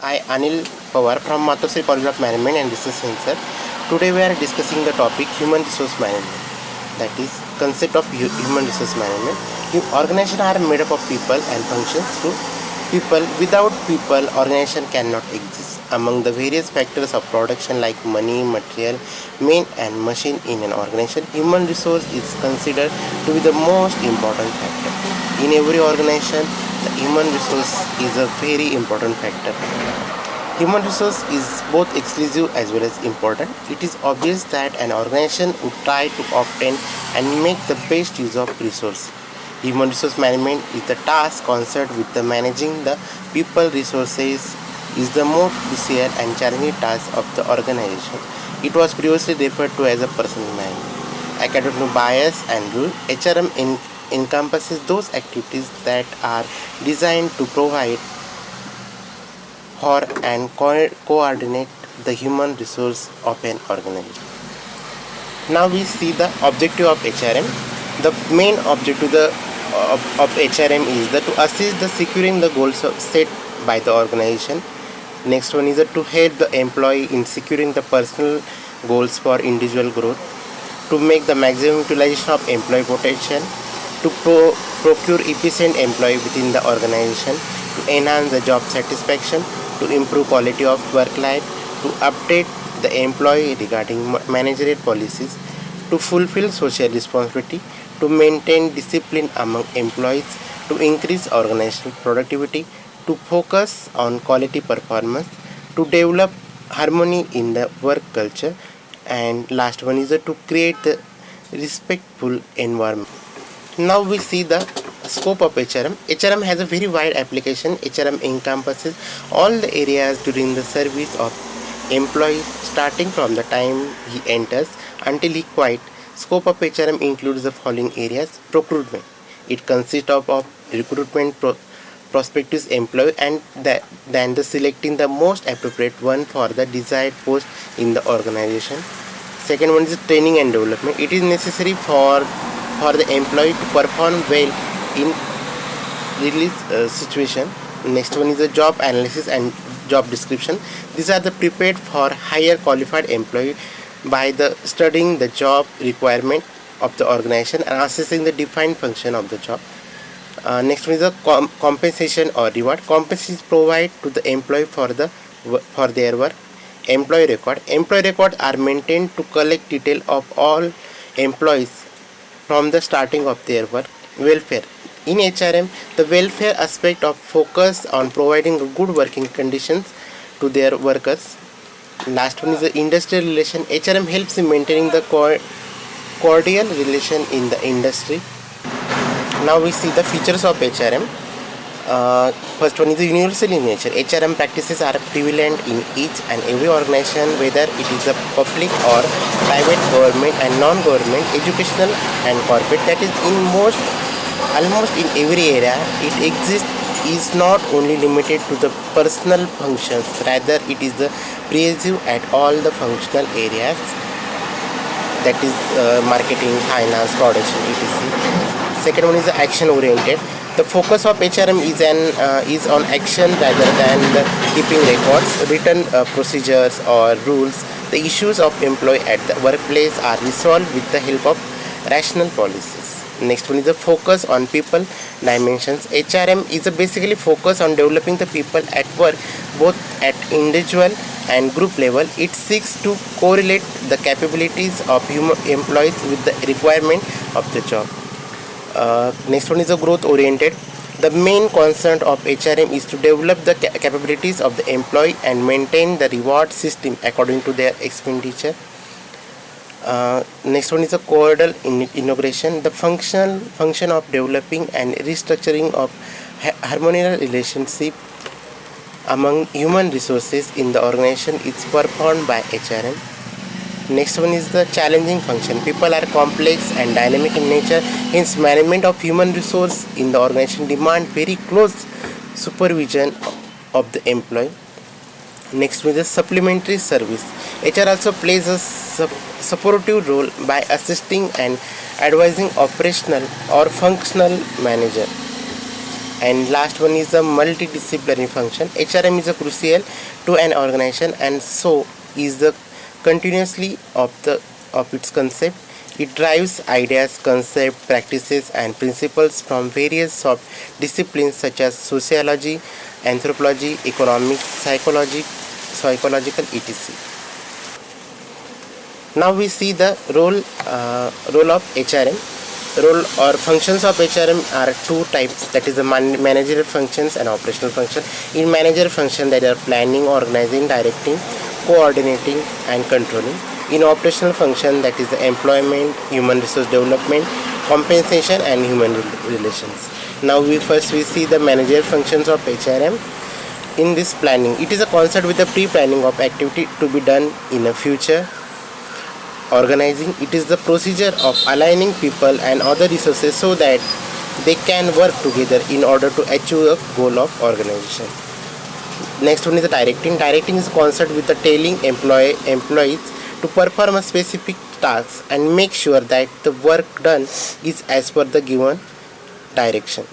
I Anil Pawar from Matosri College of Management and Research Center. Today we are discussing the topic human resource management. That is concept of human resource management. Organizations are made up of people and functions through people. Without people, organization cannot exist. Among the various factors of production like money, material, man and machine in an organization, human resource is considered to be the most important factor. In every organization, the human resource is a very important factor. Human resource is both exclusive as well as important. It is obvious that an organization would try to obtain and make the best use of resources. Human resource management is the task concerned with the managing the people resources is the most crucial and challenging task of the organization. It was previously referred to as a personal management. According to bias and rule, HRM encompasses those activities that are designed to provide for and coordinate the human resource of an organization. Now we see the objective of HRM. The main objective of HRM is that to assist the securing the goals set by the organization. Next one is to help the employee in securing the personal goals for individual growth, to make the maximum utilization of employee potential, to procure efficient employee within the organization, to enhance the job satisfaction, to improve quality of work life, to update the employee regarding managerial policies, to fulfill social responsibility, to maintain discipline among employees, to increase organizational productivity, to focus on quality performance, to develop harmony in the work culture, and last one is to create the respectful environment. Now we see the scope of HRM. HRM has a very wide application. HRM encompasses all the areas during the service of employee, starting from the time he enters until he quits. Scope of HRM includes the following areas. Procurement. It consists of recruitment prospective employee and then the selecting the most appropriate one for the desired post in the organization. Second one is training and development. It is necessary for the employee to perform well in release situation. Next one is the job analysis and job description. These are the prepared for higher qualified employee by the studying the job requirement of the organization and assessing the defined function of the job. Next one is the compensation or reward. Compensation is provided to the employee for their work. Employee record. Employee records are maintained to collect detail of all employees from the starting of their work. Welfare. In HRM, the welfare aspect of focus on providing good working conditions to their workers. Last one is the industrial relation. HRM helps in maintaining the cordial relation in the industry. Now we see the features of HRM. First one is the universal in nature. HRM practices are prevalent in each and every organization, whether it is a public or private, government and non-government, educational and corporate. That is almost in every area. It exists is not only limited to the personal functions, rather it is the pervasive at all the functional areas, that is marketing, finance, production, etc. Second one is the action oriented. The focus of HRM is on action rather than the keeping records, written procedures or rules. The issues of employee at the workplace are resolved with the help of rational policies. Next one is the focus on people dimensions. HRM is basically focus on developing the people at work, both at individual and group level. It seeks to correlate the capabilities of human employees with the requirement of the job. Next one is the growth oriented. The main concern of HRM is to develop the capabilities of the employee and maintain the reward system according to their expenditure. Next one is the caudal integration. The function of developing and restructuring of harmonious relationship among human resources in the organization is performed by HRM. Next one is the challenging function. People are complex and dynamic in nature, hence management of human resource in the organization demand very close supervision of the employee. Next one is the supplementary service. HR also plays a supportive role by assisting and advising operational or functional manager. And last one is the multidisciplinary function. HRM is a crucial to an organization, and so is the continuously of its concept. It drives ideas, concepts, practices, and principles from various disciplines such as sociology, anthropology, economics, psychology, psychological, etc. Now we see the role of HRM. Role or functions of HRM are two types, that is the managerial functions and operational function. In managerial function, there are planning, organizing, directing, coordinating, and controlling. In operational function, that is the employment, human resource development, compensation, and human relations. Now we see the managerial functions of HRM. In this planning, it is a concept with the pre-planning of activity to be done in the future. Organizing, it is the procedure of aligning people and other resources so that they can work together in order to achieve a goal of organization. Next one is the directing. Directing is a concept with the telling employees to perform a specific task and make sure that the work done is as per the given direction.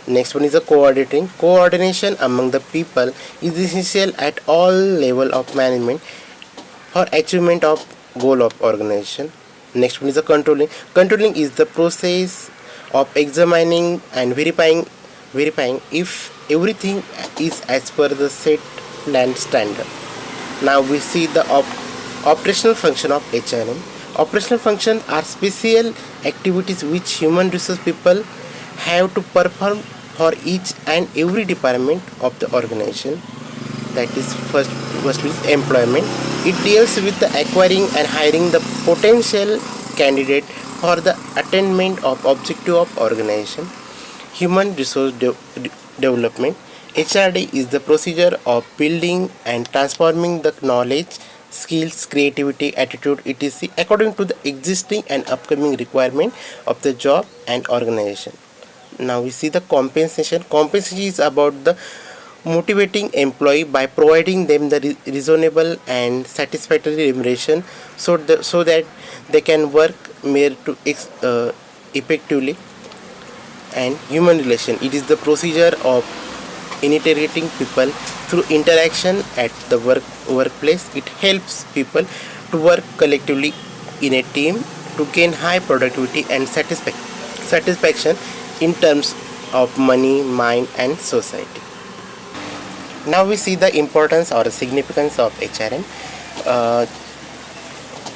Next one is the coordinating. Coordination among the people is essential at all level of management for achievement of goal of organization. Next one is the controlling. Controlling is the process of examining and verifying if everything is as per the set plan standard. Now we see the operational function of HRM. Operational functions are special activities which human resource people have to perform for each and every department of the organization. That is first is employment. It deals with the acquiring and hiring the potential candidate for the attainment of objective of organization. Human resource development. HRD is the procedure of building and transforming the knowledge, skills, creativity, attitude, etc. according to the existing and upcoming requirement of the job and organization. Now we see the compensation. Compensation is about the motivating employee by providing them the reasonable and satisfactory remuneration so that they can work more to effectively. And human relation, it is the procedure of integrating people through interaction at the workplace. It helps people to work collectively in a team to gain high productivity and satisfaction in terms of money, mind, and society. Now we see the importance or the significance of HRM.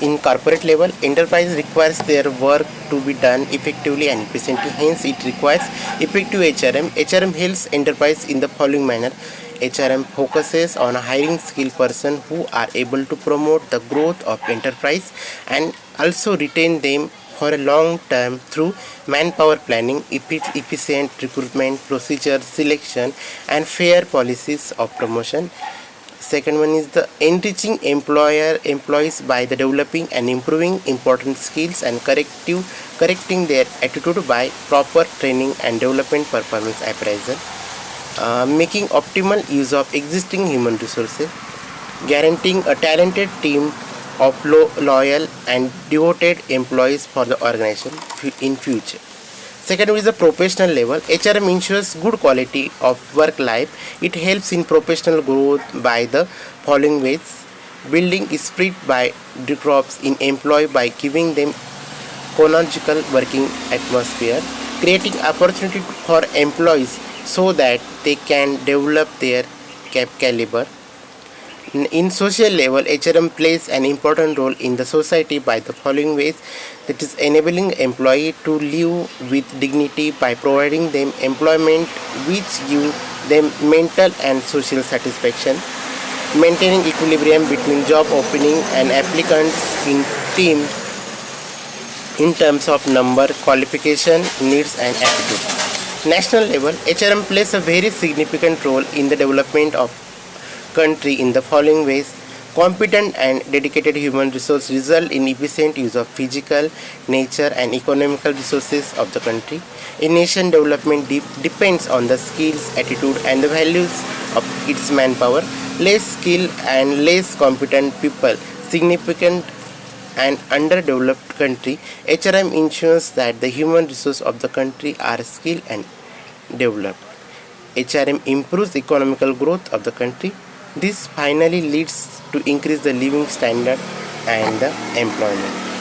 In corporate level, enterprise requires their work to be done effectively and efficiently. Hence, it requires effective HRM. HRM helps enterprise in the following manner. HRM focuses on hiring skilled persons who are able to promote the growth of enterprise and also retain them for a long term through manpower planning, efficient recruitment, procedure, selection, and fair policies of promotion. Second one is the enriching employees by the developing and improving important skills and correcting their attitude by proper training and development performance appraisal. Making optimal use of existing human resources, guaranteeing a talented team of loyal and devoted employees for the organization in future. Second is the professional level. HRM ensures good quality of work life. It helps in professional growth by the following ways: building spirit by crops in employee by giving them conjugal working atmosphere, creating opportunity for employees so that they can develop their caliber. In social level, HRM plays an important role in the society by the following ways: that is, enabling employee to live with dignity by providing them employment which give them mental and social satisfaction, maintaining equilibrium between job opening and applicants in team in terms of number, qualification, needs, and attitude. National level, HRM plays a very significant role in the development of country in the following ways: competent and dedicated human resource result in efficient use of physical, nature, and economical resources of the country. A nation development depends on the skills, attitude, and the values of its manpower. Less skilled and less competent people, significant and underdeveloped country. HRM ensures that the human resources of the country are skilled and developed. HRM improves economical growth of the country. This finally leads to increase the living standard and the employment.